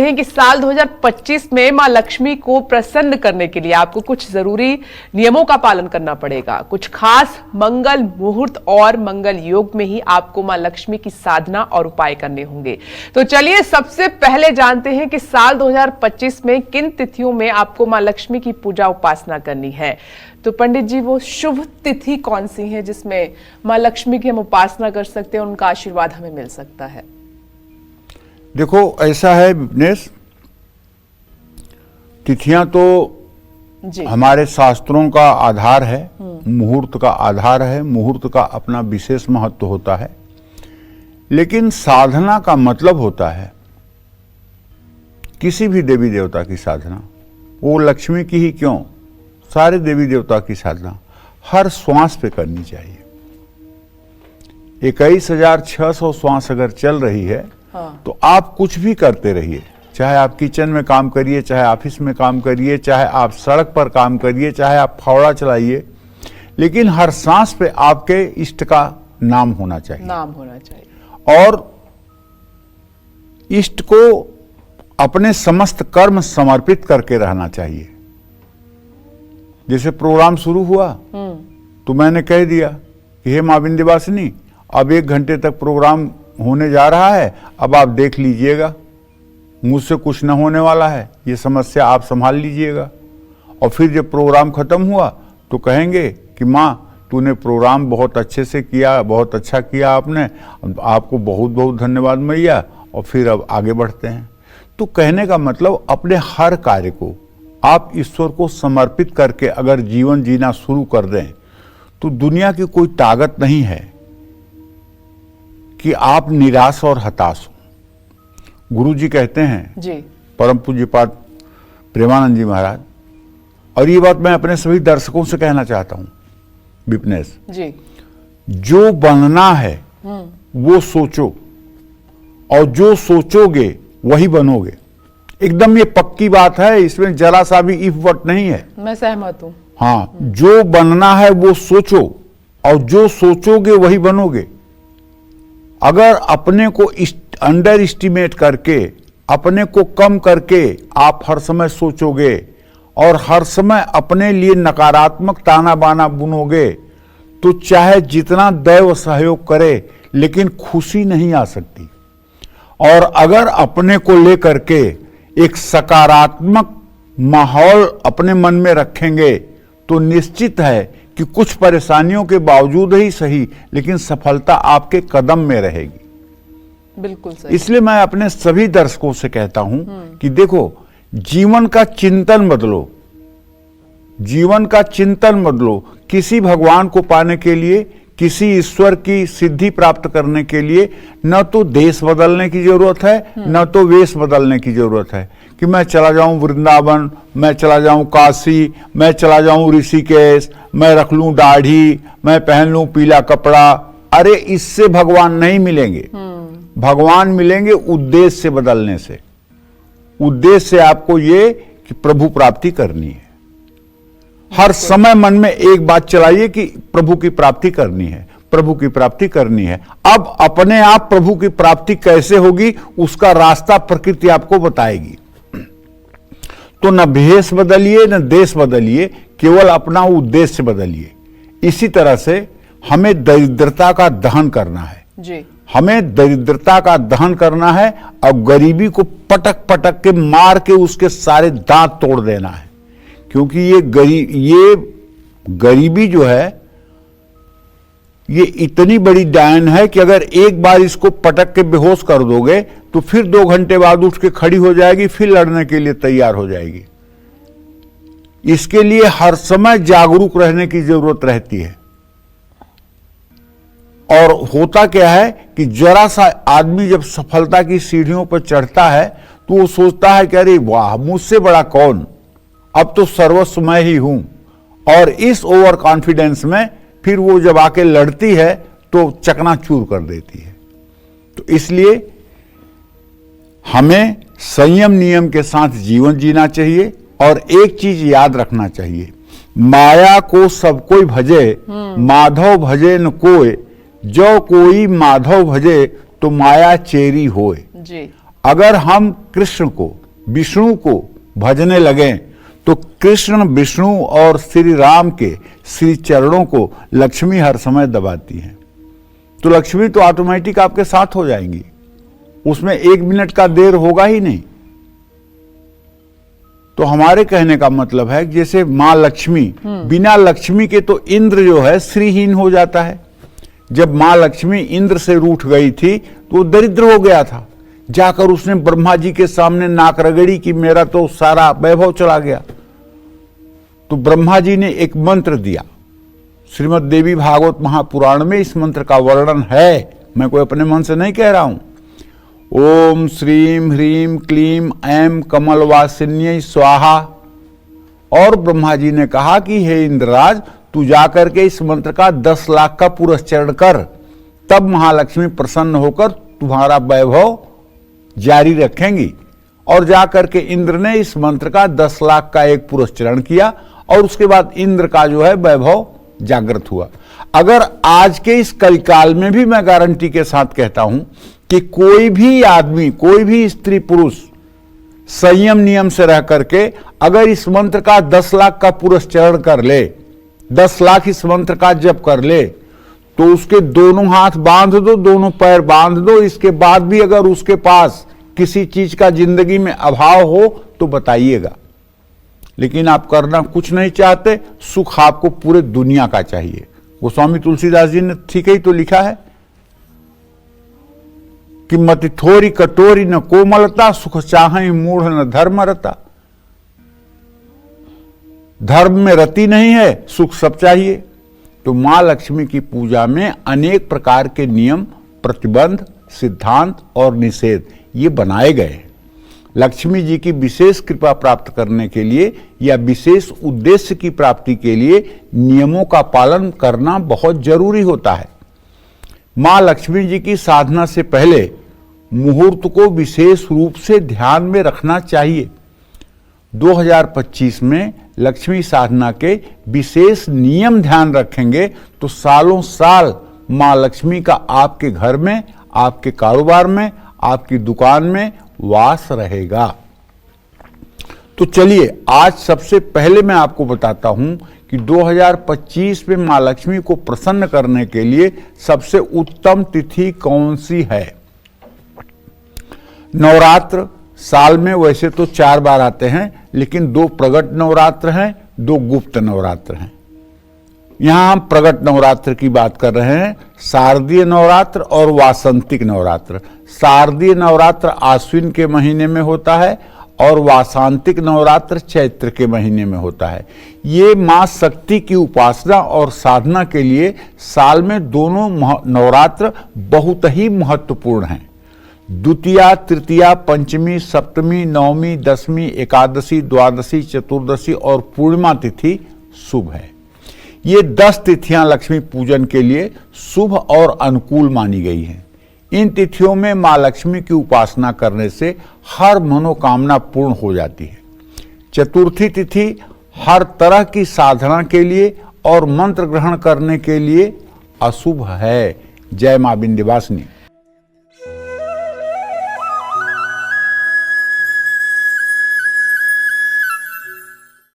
हैं कि साल 2025 में मां लक्ष्मी को प्रसन्न करने के लिए आपको कुछ जरूरी नियमों का पालन करना पड़ेगा। कुछ खास मंगल मुहूर्त और मंगल योग में ही आपको मां लक्ष्मी की साधना और उपाय करने होंगे। तो चलिए सबसे पहले जानते हैं कि साल 2025 में किन तिथियों में आपको मां लक्ष्मी की पूजा उपासना करनी है। तो पंडित जी, वो शुभ तिथि कौन सी है जिसमें मां लक्ष्मी की हम उपासना कर सकते हैं, उनका आशीर्वाद हमें मिल सकता है? देखो, ऐसा है विपनेश, तिथियां तो जी हमारे शास्त्रों का आधार है, मुहूर्त का आधार है, मुहूर्त का अपना विशेष महत्व होता है। लेकिन साधना का मतलब होता है किसी भी देवी देवता की साधना, वो लक्ष्मी की ही क्यों, सारे देवी देवता की साधना हर श्वास पे करनी चाहिए। 21,600 श्वास अगर चल रही है तो आप कुछ भी करते रहिए, चाहे आप किचन में काम करिए, चाहे ऑफिस में काम करिए, चाहे आप सड़क पर काम करिए, चाहे आप फावड़ा चलाइए, लेकिन हर सांस पे आपके इष्ट का नाम होना चाहिए। और इष्ट को अपने समस्त कर्म समर्पित करके रहना चाहिए। जैसे प्रोग्राम शुरू हुआ तो मैंने कह दिया कि हे मां विंध्यवासिनी, अब 1 घंटे तक प्रोग्राम होने जा रहा है, अब आप देख लीजिएगा, मुझसे कुछ न होने वाला है, ये समस्या आप संभाल लीजिएगा। और फिर जब प्रोग्राम खत्म हुआ तो कहेंगे कि माँ तूने प्रोग्राम बहुत अच्छे से किया, बहुत अच्छा किया आपने, आपको बहुत बहुत धन्यवाद मैया। और फिर अब आगे बढ़ते हैं। तो कहने का मतलब अपने हर कार्य को आप ईश्वर को समर्पित करके अगर जीवन जीना शुरू कर दें तो दुनिया की कोई ताकत नहीं है कि आप निराश और हताश हो। गुरु जी कहते हैं जी, परम पूज्यपाद प्रेमानंद जी महाराज, और ये बात मैं अपने सभी दर्शकों से कहना चाहता हूं विपनेश जी, जो बनना है वो सोचो, और जो सोचोगे वही बनोगे। एकदम ये पक्की बात है, इसमें जरा सा भी इफ वट नहीं है। मैं सहमत हूं। हाँ, जो बनना है वो सोचो, और जो सोचोगे वही बनोगे। अगर अपने को अंडर एस्टिमेट करके, अपने को कम करके आप हर समय सोचोगे और हर समय अपने लिए नकारात्मक ताना बाना बुनोगे तो चाहे जितना दैव सहयोग करे लेकिन खुशी नहीं आ सकती। और अगर अपने को लेकर के एक सकारात्मक माहौल अपने मन में रखेंगे तो निश्चित है कि कुछ परेशानियों के बावजूद ही सही, लेकिन सफलता आपके कदम में रहेगी। बिल्कुल सही। इसलिए मैं अपने सभी दर्शकों से कहता हूं कि देखो, जीवन का चिंतन बदलो, जीवन का चिंतन बदलो। किसी भगवान को पाने के लिए, किसी ईश्वर की सिद्धि प्राप्त करने के लिए न तो देश बदलने की जरूरत है, न तो वेश बदलने की जरूरत है कि मैं चला जाऊं वृंदावन, मैं चला जाऊं काशी, मैं चला जाऊं ऋषिकेश, मैं रख लूं दाढ़ी, मैं पहन लूं पीला कपड़ा। अरे इससे भगवान नहीं मिलेंगे। भगवान मिलेंगे उद्देश्य से बदलने से। उद्देश्य से आपको ये कि प्रभु प्राप्ति करनी है। हर समय मन में एक बात चलाइए कि प्रभु की प्राप्ति करनी है, प्रभु की प्राप्ति करनी है। अब अपने आप प्रभु की प्राप्ति कैसे होगी उसका रास्ता प्रकृति आपको बताएगी। तो न भेष बदलिए, न देश बदलिए, केवल अपना उद्देश्य बदलिए। इसी तरह से हमें दरिद्रता का दहन करना है जी। हमें दरिद्रता का दहन करना है और गरीबी को पटक पटक के मार के उसके सारे दांत तोड़ देना है। क्योंकि ये गरीबी जो है ये इतनी बड़ी डायन है कि अगर एक बार इसको पटक के बेहोश कर दोगे तो फिर 2 घंटे बाद उठ के खड़ी हो जाएगी, फिर लड़ने के लिए तैयार हो जाएगी। इसके लिए हर समय जागरूक रहने की जरूरत रहती है। और होता क्या है कि जरा सा आदमी जब सफलता की सीढ़ियों पर चढ़ता है तो वो सोचता है कि अरे वाह, मुझसे बड़ा कौन, अब तो सर्वस्व मैं ही हूं। और इस ओवर कॉन्फिडेंस में फिर वो जब आके लड़ती है तो चकनाचूर कर देती है। तो इसलिए हमें संयम नियम के साथ जीवन जीना चाहिए। और एक चीज याद रखना चाहिए, माया को सब कोई भजे, माधव भजे न कोय, जो कोई माधव भजे तो माया चेरी होए। जी। अगर हम कृष्ण को, विष्णु को भजने लगें तो कृष्ण, विष्णु और श्री राम के श्री चरणों को लक्ष्मी हर समय दबाती है। तो लक्ष्मी तो ऑटोमेटिक आपके साथ हो जाएंगी, उसमें 1 मिनट का देर होगा ही नहीं। तो हमारे कहने का मतलब है कि जैसे मां लक्ष्मी, बिना लक्ष्मी के तो इंद्र जो है श्रीहीन हो जाता है। जब मां लक्ष्मी इंद्र से रूठ गई थी तो वो दरिद्र हो गया था। जाकर उसने ब्रह्मा जी के सामने नाक रगड़ी कि मेरा तो सारा वैभव चला गया। तो ब्रह्मा जी ने एक मंत्र दिया, श्रीमद् देवी भागवत महापुराण में इस मंत्र का वर्णन है, मैं कोई अपने मन से नहीं कह रहा हूं। ओम श्रीम ह्रीम क्लीम ऐम कमलवासिन्यै स्वाहा। और ब्रह्मा जी ने कहा कि हे इंद्रराज, तू जाकर के इस मंत्र का 10 लाख का पुरस्चरण कर, तब महालक्ष्मी प्रसन्न होकर तुम्हारा वैभव जारी रखेंगी। और जाकर के इंद्र ने इस मंत्र का 10 लाख का एक पुरस्चरण किया और उसके बाद इंद्र का जो है वैभव जागृत हुआ। अगर आज के इस कलिकाल में भी मैं गारंटी के साथ कहता हूं कि कोई भी आदमी, कोई भी स्त्री पुरुष संयम नियम से रह करके अगर इस मंत्र का 10 लाख का पुरस्चरण कर ले, 10 लाख इस मंत्र का जप कर ले, तो उसके दोनों हाथ बांध दो, दोनों पैर बांध दो। इसके बाद भी अगर उसके पास किसी चीज का जिंदगी में अभाव हो तो बताइएगा। लेकिन आप करना कुछ नहीं चाहते, सुख आपको पूरे दुनिया का चाहिए। गोस्वामी तुलसीदास जी ने ठीक ही तो लिखा है कि मति थोरी कटोरी न कोमलता, सुख चाहे मूढ़ न धर्म रता। धर्म में रति नहीं है, सुख सब चाहिए। तो मां लक्ष्मी की पूजा में अनेक प्रकार के नियम, प्रतिबंध, सिद्धांत और निषेध ये बनाए गए हैं। लक्ष्मी जी की विशेष कृपा प्राप्त करने के लिए या विशेष उद्देश्य की प्राप्ति के लिए नियमों का पालन करना बहुत जरूरी होता है। मां लक्ष्मी जी की साधना से पहले मुहूर्त को विशेष रूप से ध्यान में रखना चाहिए। 2025 में लक्ष्मी साधना के विशेष नियम ध्यान रखेंगे तो सालों साल मां लक्ष्मी का आपके घर में, आपके कारोबार में, आपकी दुकान में वास रहेगा। तो चलिए आज सबसे पहले मैं आपको बताता हूं कि 2025 में मां लक्ष्मी को प्रसन्न करने के लिए सबसे उत्तम तिथि कौन सी है। नवरात्र साल में वैसे तो 4 बार आते हैं, लेकिन 2 प्रगट नवरात्र हैं, 2 गुप्त नवरात्र हैं। यहां हम प्रगट नवरात्र की बात कर रहे हैं, शारदीय नवरात्र और वासंतिक नवरात्र। शारदीय नवरात्र आश्विन के महीने में होता है और वासंतिक नवरात्र चैत्र के महीने में होता है। ये मां शक्ति की उपासना और साधना के लिए साल में दोनों नवरात्र बहुत ही महत्वपूर्ण हैं। द्वितीया, तृतीया, पंचमी, सप्तमी, नवमी, दशमी, एकादशी, द्वादशी, चतुर्दशी और पूर्णिमा तिथि शुभ है। ये 10 तिथियां लक्ष्मी पूजन के लिए शुभ और अनुकूल मानी गई हैं। इन तिथियों में मां लक्ष्मी की उपासना करने से हर मनोकामना पूर्ण हो जाती है। चतुर्थी तिथि हर तरह की साधना के लिए और मंत्र ग्रहण करने के लिए अशुभ है। जय मां विंध्यवासिनी।